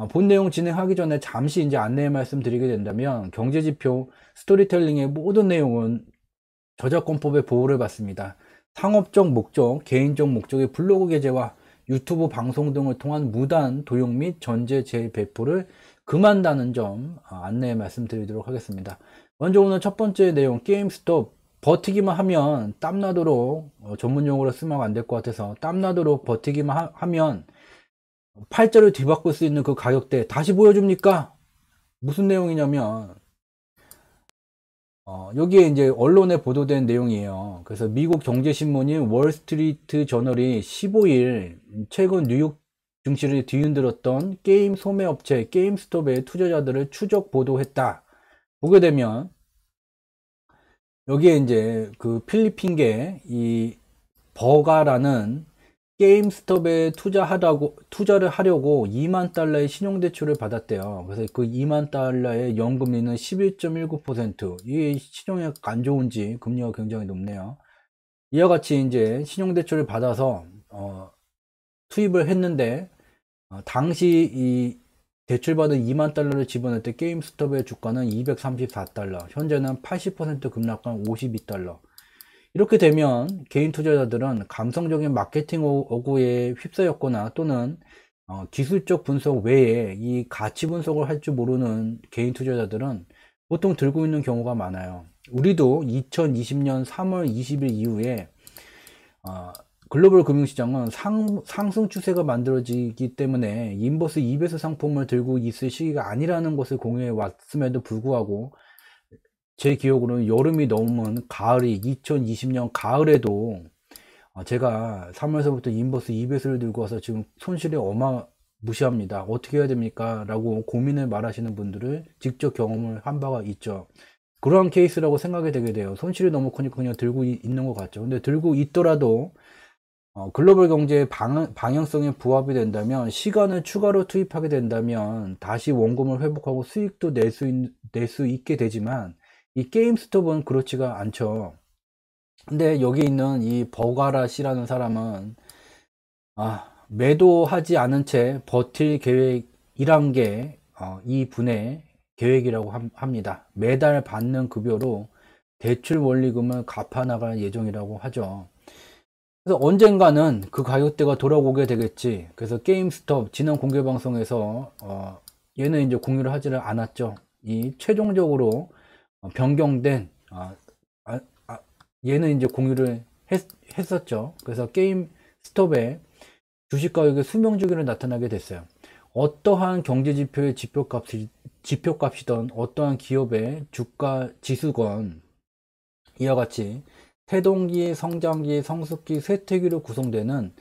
본 내용 진행하기 전에 잠시 이제 안내 말씀드리게 된다면, 경제지표 스토리텔링의 모든 내용은 저작권법의 보호를 받습니다. 상업적 목적, 개인적 목적의 블로그 게재와 유튜브 방송 등을 통한 무단 도용 및 전제 재배포를 금한다는 점 안내 말씀드리도록 하겠습니다. 먼저 오늘 첫 번째 내용, 게임스톱. 버티기만 하면 땀나도록, 전문 용어로 쓰면 안 될 것 같아서 땀나도록 버티기만 하면 팔자를 뒤바꿀 수 있는 그 가격대 다시 보여줍니까? 무슨 내용이냐면, 여기에 이제 언론에 보도된 내용이에요. 그래서 미국 경제신문인 월스트리트 저널이 15일 최근 뉴욕 증시를 뒤흔들었던 게임 소매업체 게임스톱의 투자자들을 추적 보도했다. 보게 되면 여기에 이제 그 필리핀계 이 버가라는 게임스톱에 투자를 하려고 2만 달러의 신용대출을 받았대요. 그래서 그 2만 달러의 연금리는 11.19%. 이게 신용이 안 좋은지 금리가 굉장히 높네요. 이와 같이 이제 신용대출을 받아서, 투입을 했는데, 당시 이 대출받은 2만 달러를 집어넣을 때 게임스톱의 주가는 234달러, 현재는 80% 급락한 52달러. 이렇게 되면 개인 투자자들은 감성적인 마케팅 어구에 휩싸였거나 또는 기술적 분석 외에 이 가치 분석을 할 줄 모르는 개인 투자자들은 보통 들고 있는 경우가 많아요. 우리도 2020년 3월 20일 이후에 글로벌 금융시장은 상승 추세가 만들어지기 때문에 인버스 2배수 상품을 들고 있을 시기가 아니라는 것을 공유해 왔음에도 불구하고, 제 기억으로는 여름이 넘은 가을이 2020년 가을에도 제가 3월서부터 인버스 2배수를 들고 와서 지금 손실이 어마무시합니다. 어떻게 해야 됩니까? 라고 고민을 말하시는 분들을 직접 경험을 한 바가 있죠. 그러한 케이스라고 생각이 되게 돼요. 손실이 너무 크니까 그냥 들고 있는 것 같죠. 근데 들고 있더라도 글로벌 경제의 방향성에 부합이 된다면, 시간을 추가로 투입하게 된다면 다시 원금을 회복하고 수익도 낼 수 있게 되지만, 이 게임스톱은 그렇지가 않죠. 근데 여기 있는 이 버가라 씨라는 사람은 매도하지 않은 채 버틸 계획이란 게 이 분의 계획이라고 합니다. 매달 받는 급여로 대출 원리금을 갚아 나갈 예정이라고 하죠. 그래서 언젠가는 그 가격대가 돌아오게 되겠지. 그래서 게임스톱 지난 공개 방송에서 얘는 이제 공유를 하지를 않았죠. 이 최종적으로 변경된 얘는 이제 공유를 했었죠. 그래서 게임 스톱의 주식 가격의 수명주기로 나타나게 됐어요. 어떠한 경제 지표의 지표값이던 어떠한 기업의 주가 지수건 이와 같이 태동기, 성장기, 성숙기, 쇠퇴기로 구성되는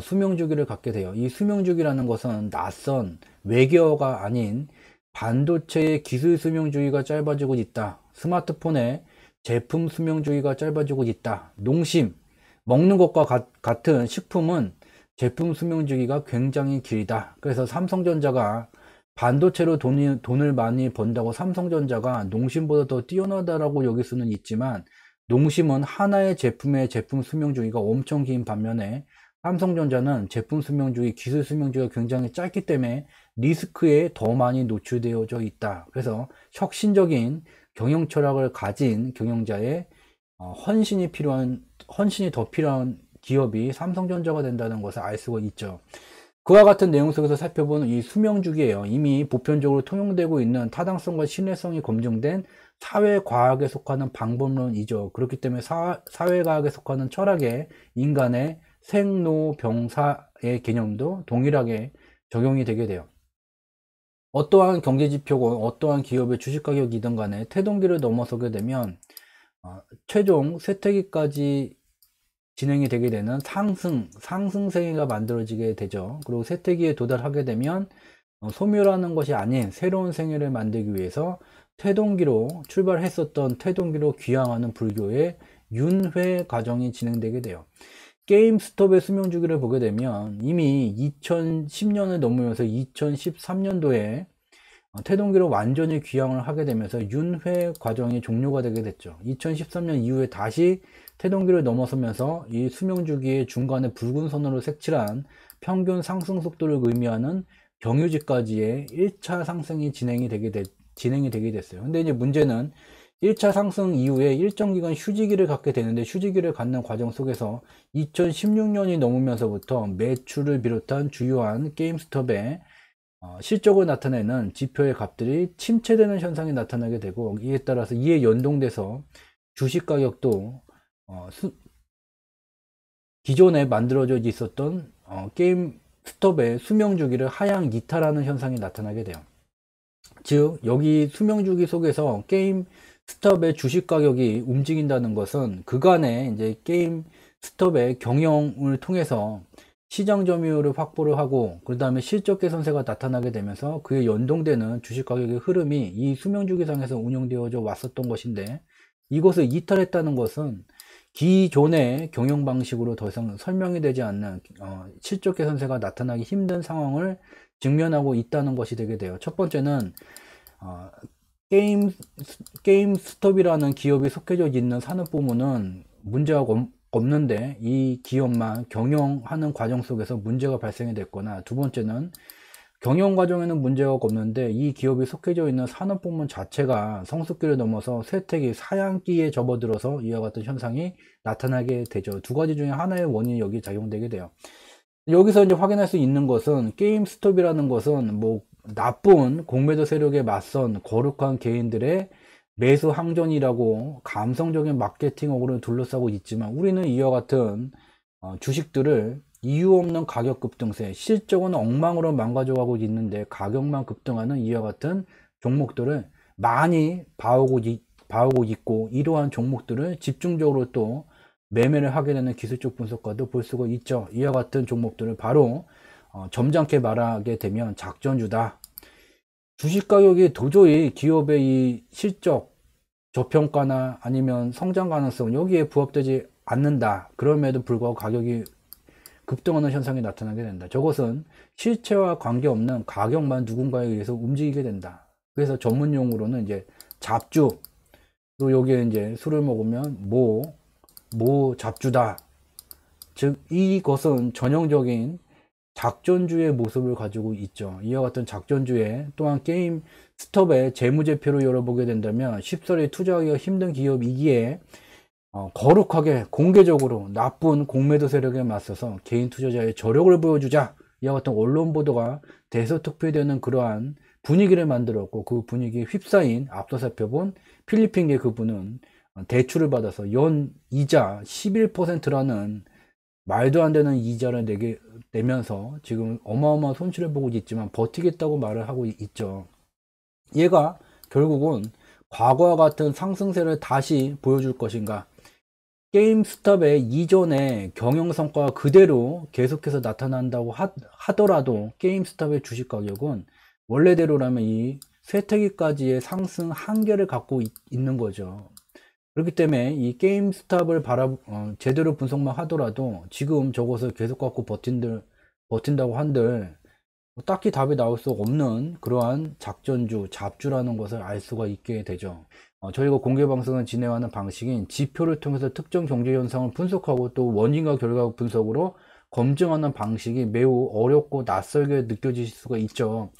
수명주기를 갖게 돼요. 이 수명주기라는 것은 낯선 외계어가 아닌 반도체의 기술 수명주기가 짧아지고 있다. 스마트폰의 제품 수명주기가 짧아지고 있다. 농심, 먹는 것과 같은 식품은 제품 수명주기가 굉장히 길다. 그래서 삼성전자가 반도체로 돈을 많이 번다고 삼성전자가 농심보다 더 뛰어나다라고 여길 수는 있지만, 농심은 하나의 제품의 제품 수명주기가 엄청 긴 반면에 삼성전자는 제품 수명주기, 기술 수명주기가 굉장히 짧기 때문에 리스크에 더 많이 노출되어져 있다. 그래서 혁신적인 경영 철학을 가진 경영자의 헌신이 더 필요한 기업이 삼성전자가 된다는 것을 알 수가 있죠. 그와 같은 내용 속에서 살펴보는 이 수명주기예요. 이미 보편적으로 통용되고 있는 타당성과 신뢰성이 검증된 사회과학에 속하는 방법론이죠. 그렇기 때문에 사회과학에 속하는 철학에 인간의 생로병사의 개념도 동일하게 적용이 되게 돼요. 어떠한 경제지표고 어떠한 기업의 주식가격이든 간에 태동기를 넘어서게 되면 최종 쇠퇴기까지 진행이 되게 되는 상승세기가 만들어지게 되죠. 그리고 쇠퇴기에 도달하게 되면 소멸하는 것이 아닌 새로운 생애를 만들기 위해서 태동기로 출발했었던 태동기로 귀향하는 불교의 윤회 과정이 진행되게 돼요. 게임스톱의 수명주기를 보게 되면 이미 2010년을 넘으면서 2013년도에 태동기로 완전히 귀향을 하게 되면서 윤회 과정이 종료가 되게 됐죠. 2013년 이후에 다시 태동기를 넘어서면서 이 수명주기의 중간에 붉은 선으로 색칠한 평균 상승 속도를 의미하는 경유지까지의 1차 상승이 진행이 되게 됐어요. 근데 이제 문제는 1차 상승 이후에 일정 기간 휴지기를 갖게 되는데, 휴지기를 갖는 과정 속에서 2016년이 넘으면서부터 매출을 비롯한 주요한 게임스톱의 실적을 나타내는 지표의 값들이 침체되는 현상이 나타나게 되고, 이에 따라서 이에 연동돼서 주식 가격도 기존에 만들어져 있었던 게임 스톱의 수명 주기를 하향 이탈하는 현상이 나타나게 돼요. 즉, 여기 수명 주기 속에서 게임 스톱의 주식 가격이 움직인다는 것은 그간의 이제 게임 스톱의 경영을 통해서 시장 점유율을 확보를 하고, 그 다음에 실적 개선세가 나타나게 되면서 그에 연동되는 주식 가격의 흐름이 이 수명 주기상에서 운영되어져 왔었던 것인데, 이것을 이탈했다는 것은 기존의 경영 방식으로 더 이상 설명이 되지 않는 실적 개선세가 나타나기 힘든 상황을 직면하고 있다는 것이 되게 돼요. 첫 번째는 게임 스톱이라는 기업이 속해져 있는 산업 부문은 문제가 없는데, 이 기업만 경영하는 과정 속에서 문제가 발생이 됐거나, 두 번째는 경영 과정에는 문제가 없는데 이 기업이 속해져 있는 산업 부문 자체가 성숙기를 넘어서 쇠퇴기, 사양기에 접어들어서 이와 같은 현상이 나타나게 되죠. 두 가지 중에 하나의 원인이 여기 작용되게 돼요. 여기서 이제 확인할 수 있는 것은, 게임 스톱이라는 것은 뭐 나쁜 공매도 세력에 맞선 거룩한 개인들의 매수 항전이라고 감성적인 마케팅어로 둘러싸고 있지만, 우리는 이와 같은 주식들을 이유 없는 가격 급등세, 실적은 엉망으로 망가져가고 있는데 가격만 급등하는 이와 같은 종목들을 많이 봐오고 있고, 이러한 종목들을 집중적으로 또 매매를 하게 되는 기술적 분석과도 볼 수가 있죠. 이와 같은 종목들을 바로 점잖게 말하게 되면 작전주다. 주식 가격이 도저히 기업의 이 실적, 저평가나 아니면 성장 가능성, 여기에 부합되지 않는다. 그럼에도 불구하고 가격이 급등하는 현상이 나타나게 된다. 저것은 실체와 관계없는 가격만 누군가에 의해서 움직이게 된다. 그래서 전문 용어로는 이제 잡주, 또 여기에 이제 술을 먹으면 모 잡주다. 즉 이것은 전형적인 작전주의 모습을 가지고 있죠. 이와 같은 작전주의, 또한 게임 스톱의 재무제표를 열어보게 된다면 쉽사리 투자하기가 힘든 기업이기에 거룩하게 공개적으로 나쁜 공매도 세력에 맞서서 개인 투자자의 저력을 보여주자, 이와 같은 언론 보도가 대서특필되는 그러한 분위기를 만들었고, 그 분위기에 휩싸인 앞서 살펴본 필리핀계 그분은 대출을 받아서 연 이자 11%라는 말도 안 되는 이자를 내면서 지금 어마어마한 손실을 보고 있지만 버티겠다고 말을 하고 있죠. 얘가 결국은 과거와 같은 상승세를 다시 보여줄 것인가, 게임스톱의 이전의 경영 성과가 그대로 계속해서 나타난다고 하더라도 게임스톱의 주식 가격은 원래대로라면 이 쇠퇴기까지의 상승 한계를 갖고 있는 거죠. 그렇기 때문에 이 게임스톱을 제대로 분석만 하더라도 지금 저것을 계속 갖고 버틴다고 한들 딱히 답이 나올 수 없는 그러한 작전주, 잡주라는 것을 알 수가 있게 되죠. 저희가 공개방송을 진행하는 방식인 지표를 통해서 특정 경제현상을 분석하고 또 원인과 결과 분석으로 검증하는 방식이 매우 어렵고 낯설게 느껴질 수가 있죠.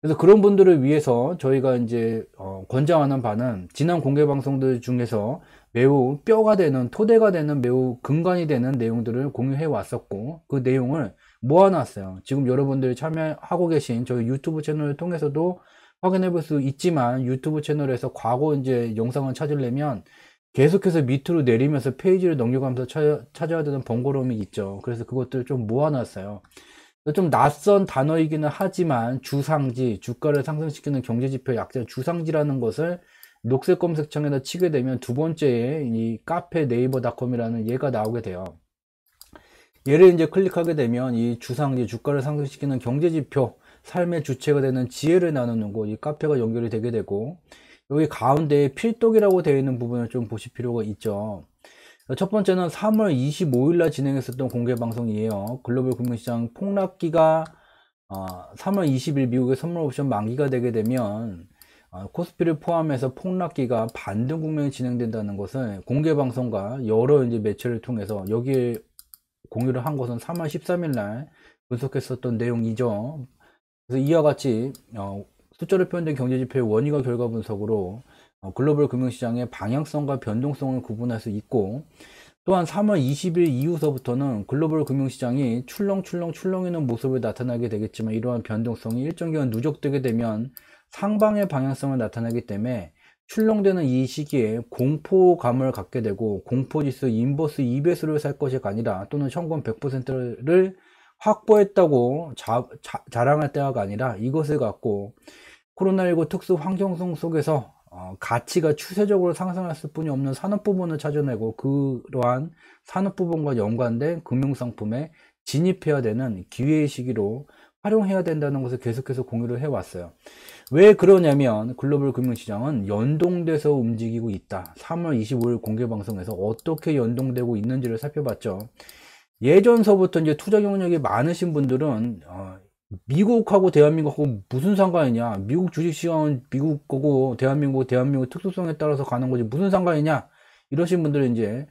그래서 그런 분들을 위해서 저희가 이제 권장하는 바는, 지난 공개방송들 중에서 매우 뼈가 되는, 토대가 되는, 매우 근간이 되는 내용들을 공유해 왔었고, 그 내용을 모아놨어요. 지금 여러분들이 참여하고 계신 저희 유튜브 채널을 통해서도 확인해 볼 수 있지만, 유튜브 채널에서 과거 이제 영상을 찾으려면 계속해서 밑으로 내리면서 페이지를 넘겨가면서 찾아야 되는 번거로움이 있죠. 그래서 그것들을 좀 모아놨어요. 좀 낯선 단어이기는 하지만 주상지, 주가를 상승시키는 경제지표 약자 주상지라는 것을 녹색 검색창에다 치게 되면 두 번째에 이 카페 네이버닷컴이라는 얘가 나오게 돼요. 얘를 이제 클릭하게 되면 이 주상지, 주가를 상승시키는 경제지표, 삶의 주체가 되는 지혜를 나누는 곳, 이 카페가 연결이 되게 되고, 여기 가운데에 필독이라고 되어 있는 부분을 좀 보실 필요가 있죠. 첫 번째는 3월 25일 날 진행했었던 공개 방송이에요. 글로벌 금융시장 폭락기가 3월 20일 미국의 선물 옵션 만기가 되게 되면 코스피를 포함해서 폭락기가 반등 국면이 진행된다는 것을 공개 방송과 여러 이제 매체를 통해서 여기에 공유를 한 것은 3월 13일 날 분석했었던 내용이죠. 그래서 이와 같이 숫자로 표현된 경제지표의 원인과 결과 분석으로 글로벌 금융시장의 방향성과 변동성을 구분할 수 있고, 또한 3월 20일 이후서부터는 글로벌 금융시장이 출렁이는 모습을 나타나게 되겠지만, 이러한 변동성이 일정 기간 누적되게 되면 상방의 방향성을 나타나기 때문에 출렁되는 이 시기에 공포감을 갖게 되고, 공포지수 인버스 2배수를 살 것이 아니라, 또는 현금 100%를 확보했다고 자랑할 때가 아니라, 이것을 갖고 코로나19 특수 환경성 속에서 가치가 추세적으로 상승했을 뿐이 없는 산업 부분을 찾아내고, 그러한 산업 부분과 연관된 금융상품에 진입해야 되는 기회의 시기로 활용해야 된다는 것을 계속해서 공유를 해왔어요. 왜 그러냐면 글로벌 금융시장은 연동돼서 움직이고 있다. 3월 25일 공개방송에서 어떻게 연동되고 있는지를 살펴봤죠. 예전서부터 이제 투자 경력이 많으신 분들은 미국하고 대한민국하고 무슨 상관이냐, 미국 주식시장은 미국 거고 대한민국 특수성에 따라서 가는 거지 무슨 상관이냐, 이러신 분들은 이제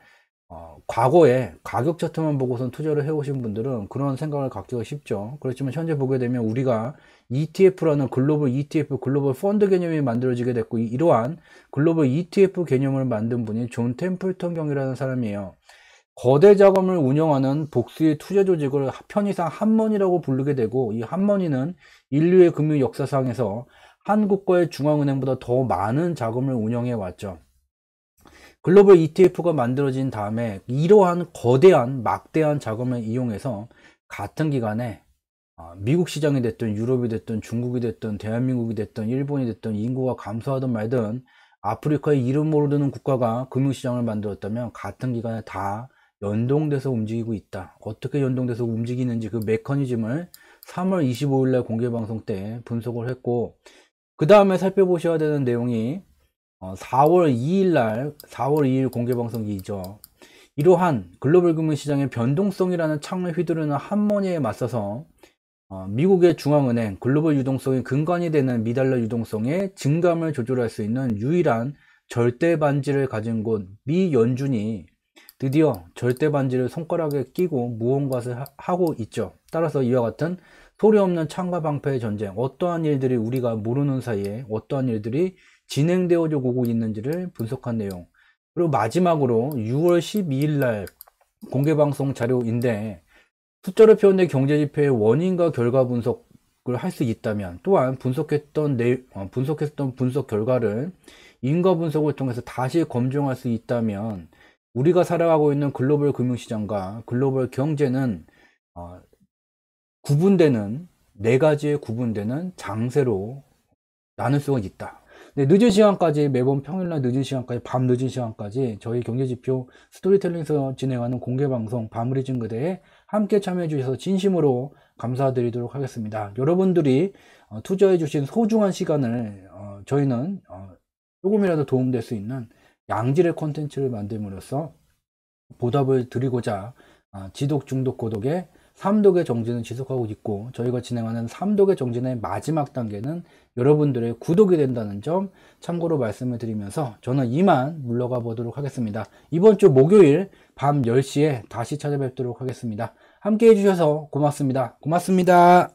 과거에 가격 차트만 보고선 투자를 해오신 분들은 그런 생각을 갖기가 쉽죠. 그렇지만 현재 보게 되면 우리가 ETF라는 글로벌 ETF, 글로벌 펀드 개념이 만들어지게 됐고, 이러한 글로벌 ETF 개념을 만든 분이 존 템플턴 경이라는 사람이에요. 거대 자금을 운영하는 복수의 투자 조직을 편의상 한머니라고 부르게 되고, 이 한머니는 인류의 금융 역사상에서 한국과의 중앙은행보다 더 많은 자금을 운영해 왔죠. 글로벌 ETF가 만들어진 다음에 이러한 거대한 막대한 자금을 이용해서 같은 기간에 미국 시장이 됐든 유럽이 됐든 중국이 됐든 대한민국이 됐든 일본이 됐든 인구가 감소하든 말든 아프리카의 이름 모르는 국가가 금융시장을 만들었다면 같은 기간에 다 연동돼서 움직이고 있다. 어떻게 연동돼서 움직이는지 그 메커니즘을 3월 25일날 공개방송 때 분석을 했고, 그 다음에 살펴보셔야 되는 내용이 4월 2일 공개방송이죠. 이러한 글로벌 금융시장의 변동성이라는 창을 휘두르는 한머니에 맞서서 미국의 중앙은행 글로벌 유동성의 근간이 되는 미달러 유동성의 증감을 조절할 수 있는 유일한 절대 반지를 가진 곳 미 연준이 드디어 절대 반지를 손가락에 끼고 무언가를 하고 있죠. 따라서 이와 같은 소리 없는 창과 방패의 전쟁, 어떠한 일들이 우리가 모르는 사이에 어떠한 일들이 진행되어져 오고 있는지를 분석한 내용, 그리고 마지막으로 6월 12일 날 공개방송 자료인데, 숫자로 표현된 경제지표의 원인과 결과 분석을 할 수 있다면, 또한 분석했던 분석 결과를 인과 분석을 통해서 다시 검증할 수 있다면, 우리가 살아가고 있는 글로벌 금융시장과 글로벌 경제는 구분되는, 네 가지의 구분되는 장세로 나눌 수가 있다. 늦은 시간까지, 매번 평일날 늦은 시간까지, 밤 늦은 시간까지 저희 경제지표 스토리텔링에서 진행하는 공개방송 밤의진 그대에 함께 참여해 주셔서 진심으로 감사드리도록 하겠습니다. 여러분들이 투자해 주신 소중한 시간을 저희는 조금이라도 도움될 수 있는 양질의 콘텐츠를 만듦으로써 보답을 드리고자 지독, 중독, 고독의 3독의 정진은 지속하고 있고, 저희가 진행하는 3독의 정진의 마지막 단계는 여러분들의 구독이 된다는 점 참고로 말씀을 드리면서 저는 이만 물러가 보도록 하겠습니다. 이번 주 목요일 밤 10시에 다시 찾아뵙도록 하겠습니다. 함께 해주셔서 고맙습니다. 고맙습니다.